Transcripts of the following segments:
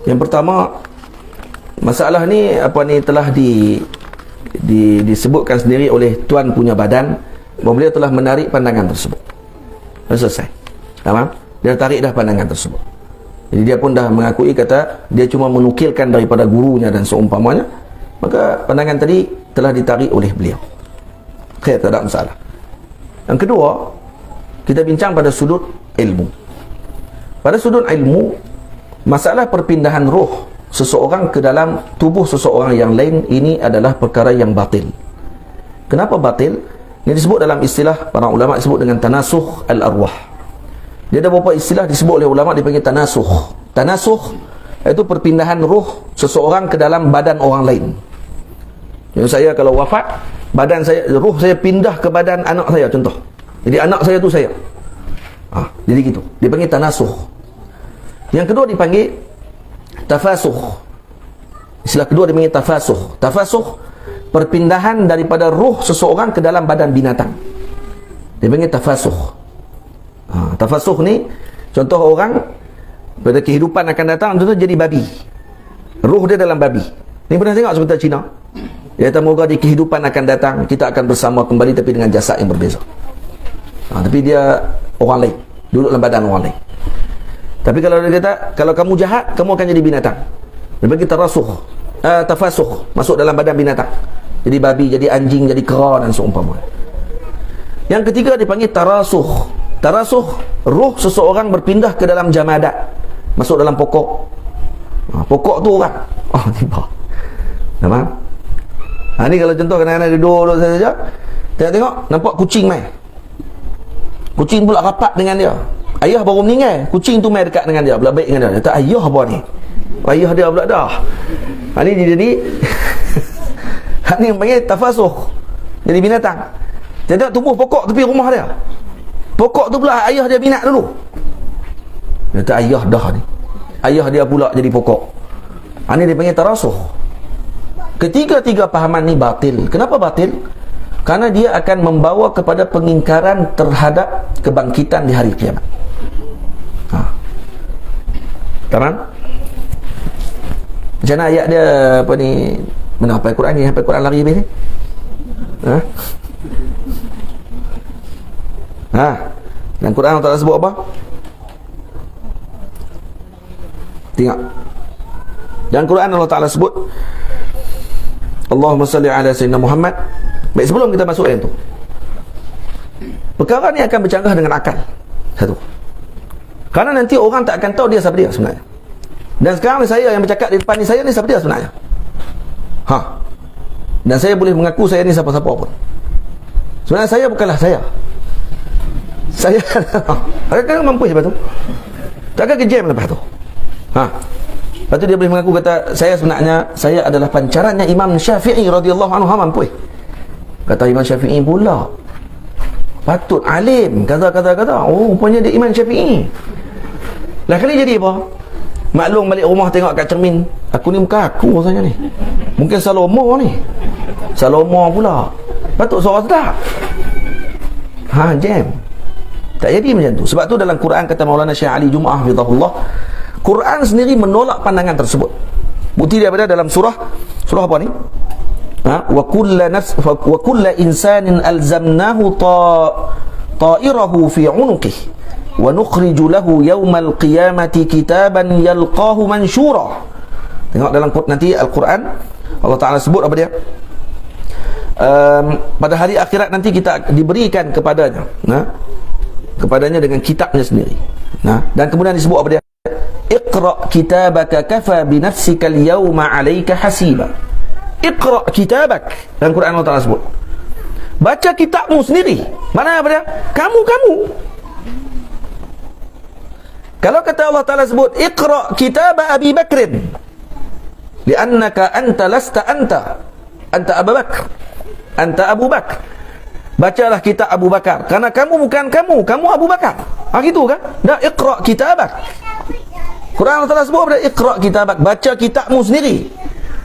Yang pertama, masalah ni telah disebutkan sendiri oleh tuan punya badan bahawa beliau telah menarik pandangan tersebut. Dah selesai. Faham? Dia tarik dah pandangan tersebut. Jadi dia pun dah mengakui, kata dia cuma menukilkan daripada gurunya dan seumpamanya. Maka pandangan tadi telah ditarik oleh beliau. Okay, tak ada masalah. Yang kedua, kita bincang pada sudut ilmu. Pada sudut ilmu, masalah perpindahan roh seseorang ke dalam tubuh seseorang yang lain, ini adalah perkara yang batil. Kenapa batil? Ini disebut dalam istilah para ulama, disebut dengan tanasuh al-arwah. Dia ada beberapa istilah disebut oleh ulama, dipanggil tanasuh. Tanasuh itu perpindahan roh seseorang ke dalam badan orang lain. Yang saya kalau wafat, badan saya, roh saya pindah ke badan anak saya contoh. Jadi anak saya tu saya. Jadi gitu. Dipanggil tanasuh. Yang kedua dipanggil tafasuh. Istilah kedua dipanggil tafasuh. Tafasuh, perpindahan daripada roh seseorang ke dalam badan binatang. Dipanggil tafasuh. Tafasuh ni, contoh orang pada kehidupan akan datang, contoh jadi babi. Roh dia dalam babi. Ni pernah tengok sebentar Cina. Dia kata moga di kehidupan akan datang kita akan bersama kembali tapi dengan jasad yang berbeza. Tapi dia orang lain, duduk dalam badan orang lain. Tapi kalau dia kata, kalau kamu jahat, kamu akan jadi binatang. Dia bagi tafasuh, masuk dalam badan binatang. Jadi babi, jadi anjing, jadi kera dan seumpamanya. Yang ketiga dipanggil tarasuh. Tarasuh, roh seseorang berpindah ke dalam jamadat, masuk dalam pokok. Pokok tu orang. Tiba. Nampak? Ni kalau contoh kadang-kadang duduk saja, tengok, nampak kucing main. Kucing pula rapat dengan dia. Ayah baru meninggal, kucing tu main dekat dengan dia, pula baik dengan dia. Dia kata, ayah apa ni? Ayah dia pula dah. Ni jadi ni yang panggil tafasuh. Jadi binatang. Dia tumbuh pokok tepi rumah dia. Pokok tu pula ayah dia binat dulu. Dia kata ayah dah ni. Ayah dia pula jadi pokok. Ni dia panggil tarasuh. Ketiga-tiga pahaman ni batil. Kenapa batil? Karena dia akan membawa kepada pengingkaran terhadap kebangkitan di hari kiamat. Tamam? Macam mana ayat dia mana hafal Quran ni? Hafal Quran lari habis ni? Dan Quran Allah Ta'ala sebut apa? Tengok. Dan Quran Allah Ta'ala sebut, Allahumma salli ala Sayyidina Muhammad. Baik, sebelum kita masuk yang tu, perkara ni akan bercanggah dengan akal. Satu, kerana nanti orang tak akan tahu dia siapa dia sebenarnya. Dan sekarang ni saya yang bercakap di depan ni, saya ni siapa dia sebenarnya. Dan saya boleh mengaku saya ni siapa-siapa pun. Sebenarnya saya bukanlah saya. Saya adakah mampu lepas tu? Takkan kejam lepas tu? Lepas tu dia boleh mengaku, kata saya sebenarnya saya adalah pancarannya Imam Syafi'i radhiyallahu anhu. Mampu? Kata Imam Syafi'i pula patut alim kata. Rupanya dia Imam Syafi'i. Lah kali jadi apa? Maklum balik rumah tengok kat cermin, aku ni bukan aku rasanya ni. Mungkin Salomo ni. Salomo pula. Patut suara sedap. Jam. Tak jadi macam tu. Sebab tu dalam Quran kata Maulana Syekh Ali Jumaah hafizahullah, Quran sendiri menolak pandangan tersebut. Bukti daripada dalam surah apa ni? Wa kullu insanin alzamnahu ta'irahu fi 'unuqihi wa nukhriju lahu yawmal qiyamati kitaban yalqahu mansyura. Tengok dalam nanti Al-Quran Allah Ta'ala sebut apa dia? Pada hari akhirat nanti kita diberikan kepadanya dengan kitabnya sendiri. Dan kemudian disebut apa dia? Iqra kitabaka kafa bi nafsika al-yawma 'alayka hasiba. Iqra kitabak. Dan Quran Allah Ta'ala sebut, baca kitabmu sendiri. Mana apa dia? Kamu. Kalau kata Allah Ta'ala sebut Iqra kitab Abi Bakrin, li'annaka anta lasta anta Abu Bakr, anta Abu Bakr. Bacalah kitab Abu Bakar, karena kamu bukan kamu Abu Bakar. Gitu kan? Dah, Iqra kitabak. Quran Allah Ta'ala sebut, Iqra kitabak, baca kitabmu sendiri.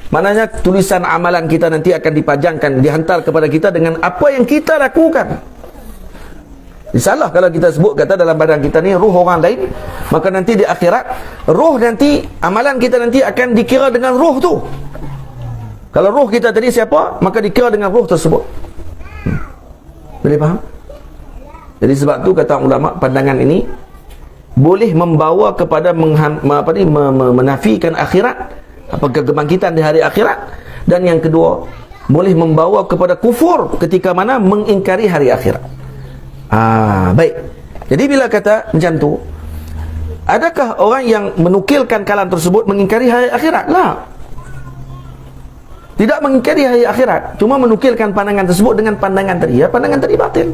Maknanya tulisan amalan kita nanti akan dipajangkan, dihantar kepada kita dengan apa yang kita lakukan. Salah kalau kita sebut kata dalam badan kita ni roh orang lain, maka nanti di akhirat roh nanti, amalan kita nanti akan dikira dengan roh tu. Kalau roh kita tadi siapa, maka dikira dengan roh tersebut. Boleh faham? Jadi sebab tu kata ulama, pandangan ini boleh membawa kepada menafikan akhirat, kebangkitan di hari akhirat, dan yang kedua boleh membawa kepada kufur ketika mana mengingkari hari akhirat. Baik. Jadi bila kata macam tu, adakah orang yang menukilkan kalam tersebut mengingkari hari akhirat? La. Tidak mengingkari hari akhirat, cuma menukilkan pandangan tersebut dengan pandangan tadi. Ya, pandangan tadi batil.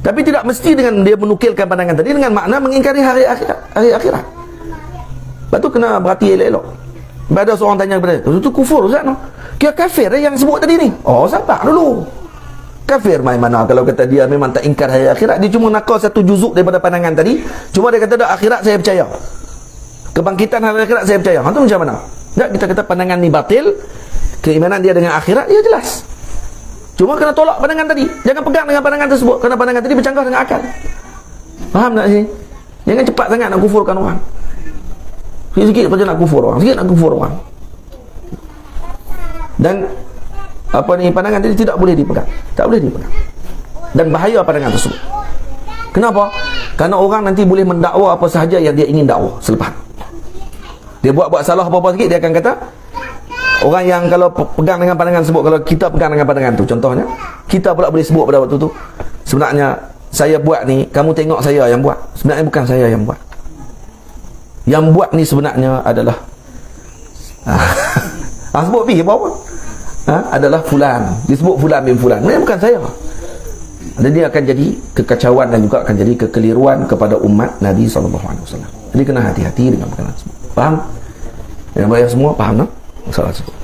Tapi tidak mesti dengan dia menukilkan pandangan tadi dengan makna mengingkari hari akhirat. Lepas tu kena berhati elok-elok. Ada seorang tanya kepada dia, itu kufur Ustaz no? Kira kafir yang sebut tadi ni. Oh, sabar dulu. Kafir main mana kalau kata dia memang tak ingkar hari akhirat, dia cuma nakal satu juzuk daripada pandangan tadi, cuma dia kata dah akhirat saya percaya, kebangkitan hari akhirat saya percaya. Itu macam mana? Tak, kita kata pandangan ni batil, keimanan dia dengan akhirat dia jelas, cuma kena tolak pandangan tadi. Jangan pegang dengan pandangan tersebut, kerana pandangan tadi bercanggah dengan akal. Faham tak sini? Jangan cepat sangat nak kufurkan orang. Sikit-sikit saja nak kufur orang, sikit nak kufur orang. Dan pandangan tadi tidak boleh dipegang. Tak boleh dipegang. Dan bahaya pandangan tersebut. Kenapa? Kerana orang nanti boleh mendakwa apa sahaja yang dia ingin dakwa selepas. Dia buat salah apa-apa sikit, dia akan kata, orang yang kalau pegang dengan pandangan tersebut, kalau kita pegang dengan pandangan tu, contohnya kita pula boleh sebut pada waktu tu, sebenarnya saya buat ni, kamu tengok saya yang buat, sebenarnya bukan saya yang buat. Yang buat ni sebenarnya adalah sebut pergi apa-apa, adalah fulan, disebut fulan bin fulan, sebenarnya bukan saya. Dan dia akan jadi kekacauan dan juga akan jadi kekeliruan kepada umat Nabi SAW. Jadi kena hati-hati dengan perkara tersebut. Faham? Yang bayar semua faham tak? Masalah tersebut.